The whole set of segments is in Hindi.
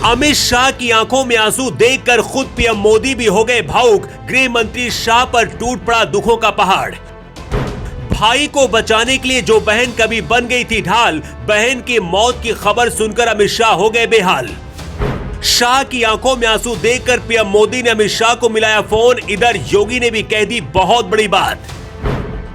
अमित शाह की आंखों में आंसू देखकर खुद पीएम मोदी भी हो गए भावुक। गृह मंत्री शाह पर टूट पड़ा दुखों का पहाड़। भाई को बचाने के लिए जो बहन कभी बन गई थी ढाल, बहन की मौत की खबर सुनकर अमित शाह हो गए बेहाल। शाह की आंखों में आंसू देखकर पीएम मोदी ने अमित शाह को मिलाया फोन। इधर योगी ने भी कह दी बहुत बड़ी बात।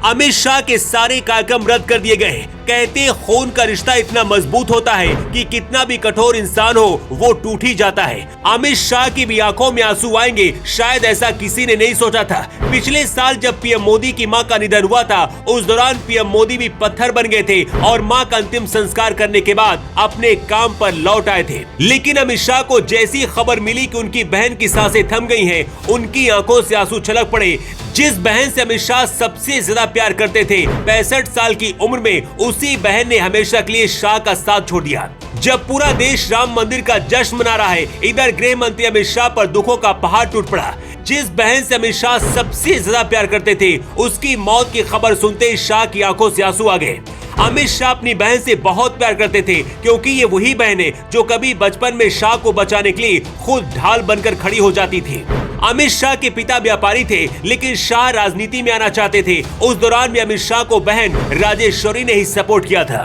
अमित शाह के सारे कार्यक्रम रद्द कर दिए गए। कहते खून का रिश्ता इतना मजबूत होता है कि कितना भी कठोर इंसान हो वो टूट ही जाता है। अमित शाह की भी आंखों में आंसू आएंगे, शायद ऐसा किसी ने नहीं सोचा था। पिछले साल जब पीएम मोदी की मां का निधन हुआ था, उस दौरान पीएम मोदी भी पत्थर बन गए थे और मां का अंतिम संस्कार करने के बाद अपने काम पर लौट आए थे। लेकिन अमित शाह को जैसी खबर मिली कि उनकी बहन की सांसें थम गई हैं, उनकी आंखों से आंसू छलक पड़े। जिस बहन से अमित शाह सबसे ज्यादा प्यार करते थे, 65 साल की उम्र में उसी बहन ने हमेशा के लिए शाह का साथ छोड़ दिया। जब पूरा देश राम मंदिर का जश्न मना रहा है, इधर गृह मंत्री अमित शाह पर दुखों का पहाड़ टूट पड़ा। जिस बहन से अमित शाह सबसे ज्यादा प्यार करते थे, उसकी मौत की खबर सुनते ही शाह की आंखों से आंसू आ गए। अमित शाह अपनी बहन से बहुत प्यार करते थे, क्योंकि ये वही बहन है जो कभी बचपन में शाह को बचाने के लिए खुद ढाल बनकर खड़ी हो जाती थी। अमित शाह के पिता व्यापारी थे, लेकिन शाह राजनीति में आना चाहते थे। उस दौरान भी अमित शाह को बहन राजेश्वरी ने ही सपोर्ट किया था।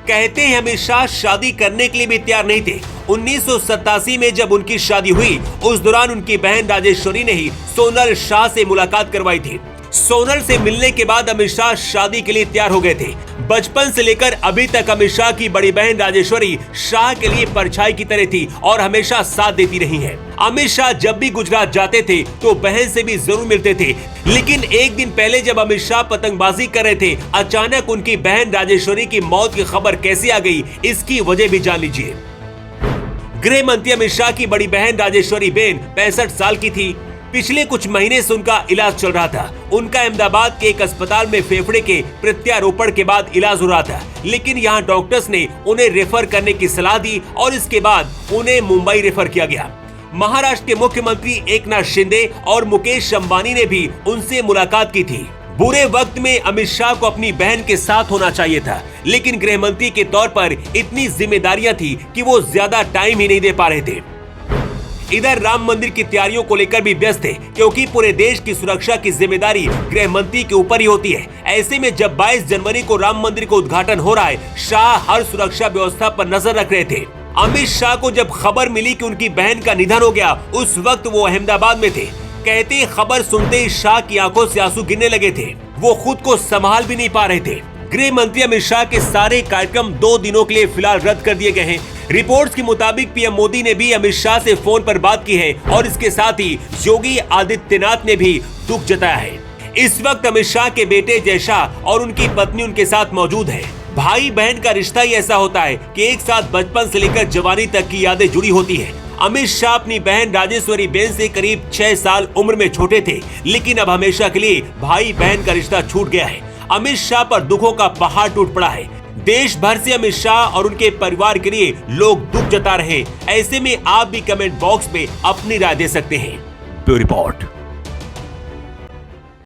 कहते हैं अमित शाह शादी करने के लिए भी तैयार नहीं थे। 1987 में जब उनकी शादी हुई, उस दौरान उनकी बहन राजेश्वरी ने ही सोनल शाह से मुलाकात करवाई थी। सोनल से मिलने के बाद अमित शाह शादी के लिए तैयार हो गए थे। बचपन से लेकर अभी तक अमित शाह की बड़ी बहन राजेश्वरी शाह के लिए परछाई की तरह थी और हमेशा साथ देती रही है। अमित शाह जब भी गुजरात जाते थे तो बहन से भी जरूर मिलते थे। लेकिन एक दिन पहले जब अमित शाह पतंगबाजी कर रहे थे, अचानक उनकी बहन राजेश्वरी की मौत की खबर कैसे आ गई, इसकी वजह भी जान लीजिए। गृह मंत्री अमित शाह की बड़ी बहन राजेश्वरी बेन 65 साल की थी। पिछले कुछ महीने से उनका इलाज चल रहा था। उनका अहमदाबाद के एक अस्पताल में फेफड़े के प्रत्यारोपण के बाद इलाज हो रहा था, लेकिन यहाँ डॉक्टर्स ने उन्हें रेफर करने की सलाह दी और इसके बाद उन्हें मुंबई रेफर किया गया। महाराष्ट्र के मुख्यमंत्री एकनाथ शिंदे और मुकेश अंबानी ने भी उनसे मुलाकात की थी। बुरे वक्त में अमित शाह को अपनी बहन के साथ होना चाहिए था, लेकिन गृह मंत्री के तौर पर इतनी जिम्मेदारियां थी कि वो ज्यादा टाइम ही नहीं दे पा रहे थे। इधर राम मंदिर की तैयारियों को लेकर भी व्यस्त थे, क्योंकि पूरे देश की सुरक्षा की जिम्मेदारी गृह मंत्री के ऊपर ही होती है। ऐसे में जब 22 जनवरी को राम मंदिर का उद्घाटन हो रहा है, शाह हर सुरक्षा व्यवस्था पर नजर रख रहे थे। अमित शाह को जब खबर मिली कि उनकी बहन का निधन हो गया, उस वक्त वो अहमदाबाद में थे। कहते खबर सुनते ही शाह की आंखों से आंसू गिरने लगे थे। वो खुद को संभाल भी नहीं पा रहे थे। गृह मंत्री अमित शाह के सारे कार्यक्रम 2 दिनों के लिए फिलहाल रद्द कर दिए गए हैं। रिपोर्ट्स के मुताबिक पीएम मोदी ने भी अमित शाह से फोन पर बात की है और इसके साथ ही योगी आदित्यनाथ ने भी दुख जताया है। इस वक्त अमित शाह के बेटे जय शाह और उनकी पत्नी उनके साथ मौजूद है। भाई बहन का रिश्ता ही ऐसा होता है कि एक साथ बचपन से लेकर जवानी तक की यादें जुड़ी होती है। अमित शाह अपनी बहन राजेश्वरी बेन से करीब 6 साल उम्र में छोटे थे, लेकिन अब हमेशा के लिए भाई बहन का रिश्ता छूट गया है। अमित शाह पर दुखों का पहाड़ टूट पड़ा है। देश भर से अमित शाह और उनके परिवार के लिए लोग दुख जता रहे हैं। ऐसे में आप भी कमेंट बॉक्स में अपनी राय दे सकते हैं। Bureau report.